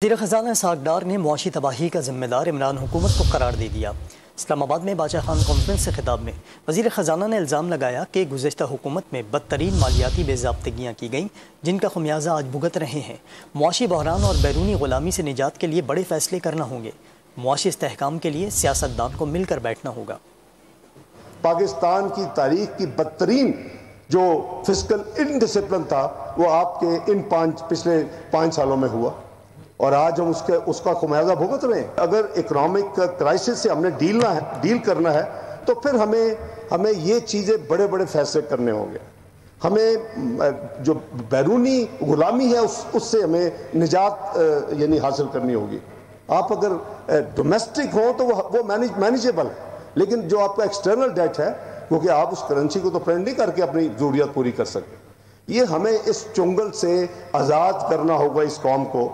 वज़ीर ख़ज़ाना इसहाक़ डार ने मुआशी तबाही का ज़िम्मेदार इमरान हुकूमत को करार दे दिया। इस्लामाबाद में बादशाह खान कॉन्फ्रेंस से खिताब में वज़ीर ख़ज़ाना ने इल्ज़ाम लगाया कि गुज़श्ता हुकूमत में बदतरीन मालियाती बेज़ाब्तगियाँ की गईं, जिनका खमियाजा आज भुगत रहे हैं। मुआशी बहरान और बैरूनी ग़ुलामी से निजात के लिए बड़े फ़ैसले करना होंगे। मुआशी इस्तेहकाम के लिए सियासतदान को मिलकर बैठना होगा। पाकिस्तान की तारीख की बदतरीन जो फिस्कल इनडिसिप्लिन था वो आपके इन पिछले 5 सालों में हुआ और आज हम उसका खुमियाजा भुगत रहे हैं। अगर इकोनॉमिक क्राइसिस से हमने डील करना है तो फिर हमें ये चीज़ें बड़े बड़े फैसले करने होंगे। हमें जो बैरूनी गुलामी है उससे हमें निजात यानी हासिल करनी होगी। आप अगर डोमेस्टिक हो तो वो मैनेजेबल, लेकिन जो आपका एक्सटर्नल डेट है क्योंकि आप उस करेंसी को तो प्रिंट नहीं करके अपनी ज़रूरियात पूरी कर सकते। ये हमें इस चुंगल से आज़ाद करना होगा इस कौम को।